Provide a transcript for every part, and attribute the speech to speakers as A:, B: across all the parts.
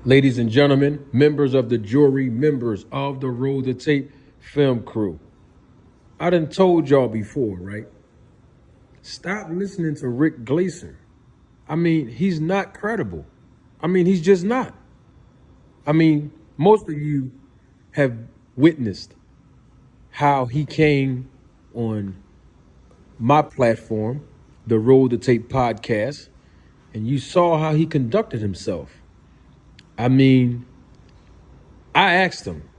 A: Ladies and gentlemen, members of the jury, members of the Roll the Tape film crew. I done told y'all before, right? Stop listening to Rick Glazer. I mean, he's not credible. I mean, he's just not. I mean, most of you have witnessed how he came on my platform, the Roll the Tape podcast, and you saw how he conducted himself. I mean, I asked him,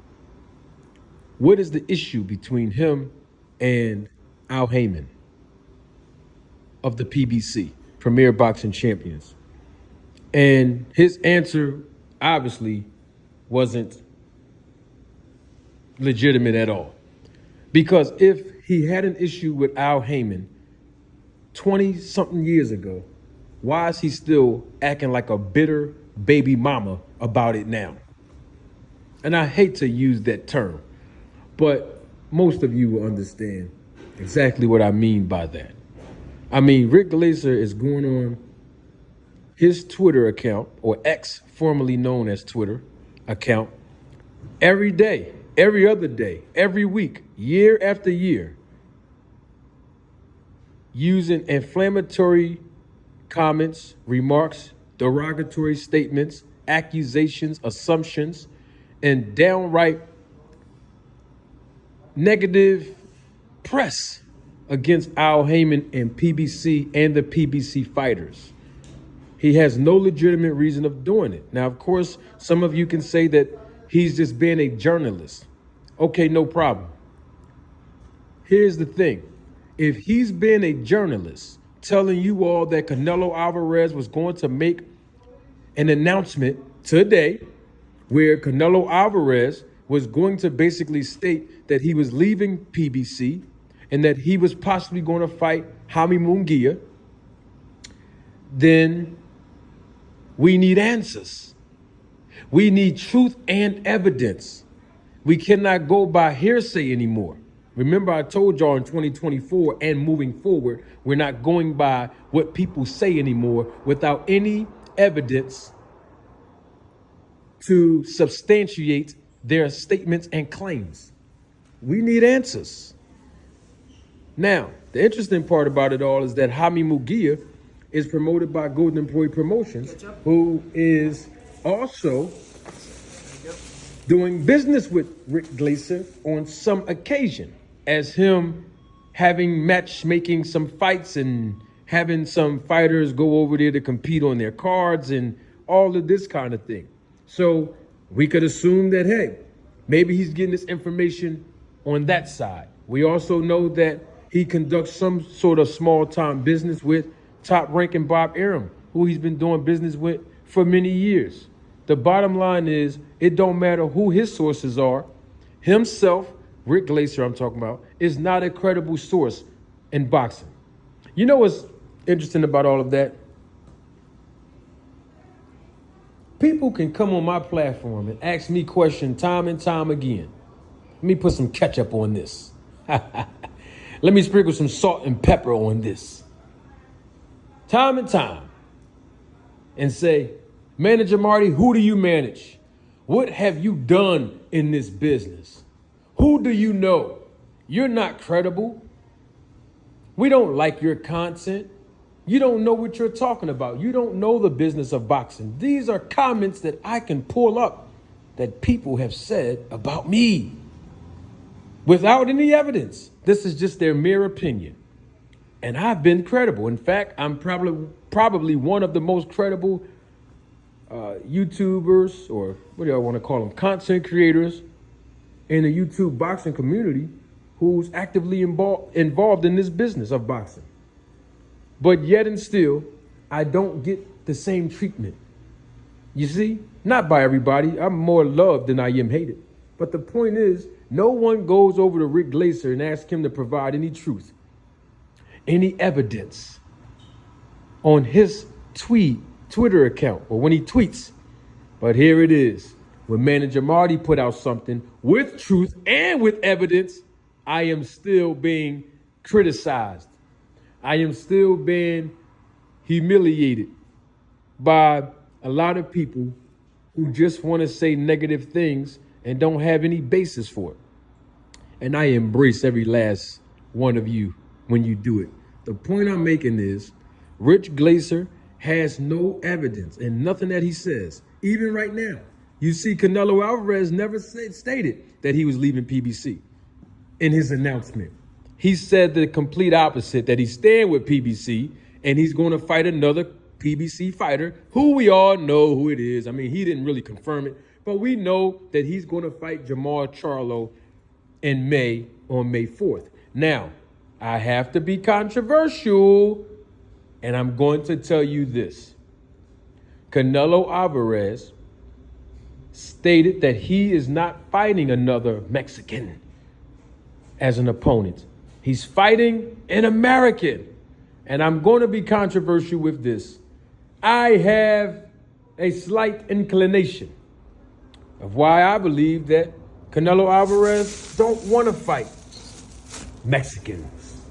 A: what is the issue between him and Al Heyman of the PBC, Premier Boxing Champions? And his answer obviously wasn't legitimate at all. Because if he had an issue with Al Heyman 20-something years ago, why is he still acting like a bitter baby mama about it now? And I hate to use that term, but most of you will understand exactly what I mean by that. I mean, Rick Glazer is going on his Twitter account, or X, formerly known as Twitter account, every day, every other day, every week, year after year, using inflammatory comments, remarks, derogatory statements, accusations, assumptions, and downright negative press against Al Heyman and PBC and the PBC fighters. He has no legitimate reason of doing it. Now, of course, some of you can say that he's just being a journalist. Okay, no problem. Here's the thing. If he's been a journalist telling you all that Canelo Alvarez was going to make an announcement today where Canelo Alvarez was going to basically state that he was leaving PBC and that he was possibly going to fight Jaime Munguia, then we need answers. We need truth and evidence. We cannot go by hearsay anymore. Remember, I told y'all in 2024 and moving forward, we're not going by what people say anymore without any evidence to substantiate their statements and claims. We need answers. Now, the interesting part about it all is that Jaime Munguia is promoted by Golden Employee Promotions, who is also doing business with Rick Glazer on some occasion, as him having matchmaking some fights and having some fighters go over there to compete on their cards and all of this kind of thing. So we could assume that, hey, maybe he's getting this information on that side. We also know that he conducts some sort of small-time business with top-ranking Bob Arum, who he's been doing business with for many years. The bottom line is, it don't matter who his sources are. Himself, Rick Glazer I'm talking about, is not a credible source in boxing. You know what's interesting about all of that? People can come on my platform and ask me questions time and time again. Let me put some ketchup on this. Let me sprinkle some salt and pepper on this. Time and time. And say, Manager Marty, who do you manage? What have you done in this business? Who do you know? You're not credible. We don't like your content. You don't know what you're talking about. You don't know the business of boxing. These are comments that I can pull up that people have said about me without any evidence. This is just their mere opinion. And I've been credible. In fact, I'm probably one of the most credible YouTubers, or what do y'all want to call them, content creators in the YouTube boxing community who's actively involved in this business of boxing. But yet and still, I don't get the same treatment. You see? Not by everybody. I'm more loved than I am hated. But the point is, no one goes over to Rick Glazer and asks him to provide any truth, any evidence on his Twitter account, or when he tweets. But here it is. When Manager Marty put out something with truth and with evidence, I am still being criticized. I am still being humiliated by a lot of people who just want to say negative things and don't have any basis for it. And I embrace every last one of you when you do it. The point I'm making is Rich Glazer has no evidence and nothing that he says, even right now. You see, Canelo Alvarez never stated that he was leaving PBC in his announcement. He said the complete opposite, that he's staying with PBC and he's going to fight another PBC fighter who we all know who it is. I mean, he didn't really confirm it, but we know that he's going to fight Jamal Charlo in May, on May 4th. Now, I have to be controversial, and I'm going to tell you this. Canelo Alvarez stated that he is not fighting another Mexican as an opponent. He's fighting an American. And I'm going to be controversial with this. I have a slight inclination of why I believe that Canelo Alvarez don't want to fight Mexicans.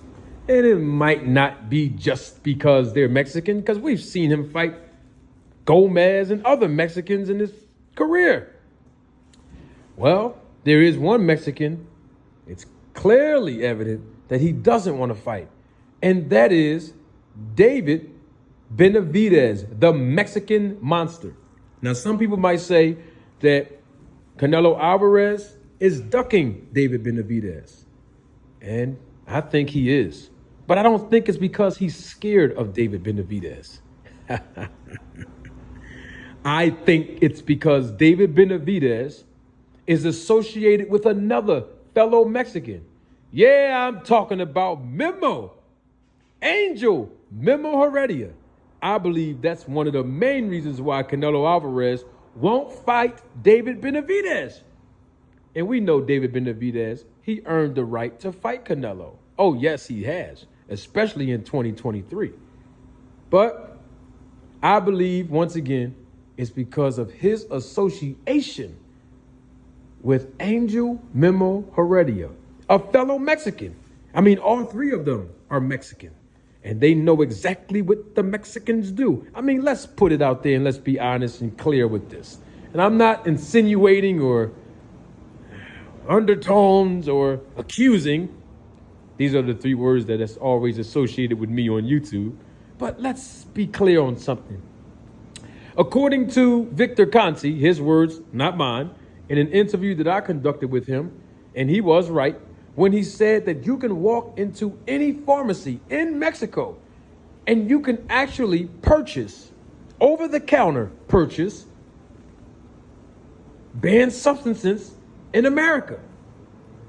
A: And it might not be just because they're Mexican, because we've seen him fight Gomez and other Mexicans in his career. Well, there is one Mexican. It's clearly evident that he doesn't want to fight. And that is David Benavidez, the Mexican monster. Now, some people might say that Canelo Alvarez is ducking David Benavidez. And I think he is. But I don't think it's because he's scared of David Benavidez. I think it's because David Benavidez is associated with another fellow Mexican. Yeah, I'm talking about Angel Memo Heredia. I believe that's one of the main reasons why Canelo Alvarez won't fight David Benavidez. And we know David Benavidez, he earned the right to fight Canelo. Oh, yes, he has, especially in 2023. But I believe, once again, it's because of his association with Angel Memo Heredia, a fellow Mexican. I mean, all three of them are Mexican. And they know exactly what the Mexicans do. I mean, let's put it out there and let's be honest and clear with this. And I'm not insinuating or undertones or accusing. These are the three words that is always associated with me on YouTube. But let's be clear on something. According to Victor Conti, his words, not mine, in an interview that I conducted with him, and he was right, when he said that you can walk into any pharmacy in Mexico and you can actually purchase, over-the-counter purchase, banned substances in America.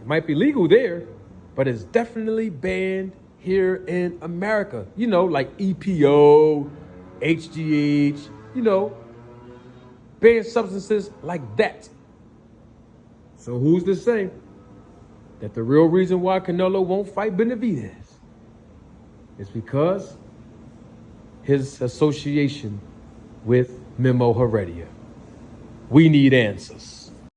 A: It might be legal there, but it's definitely banned here in America. You know, like EPO, HGH, you know, banned substances like that. So who's to say that the real reason why Canelo won't fight Benavidez is because his association with Memo Heredia? We need answers.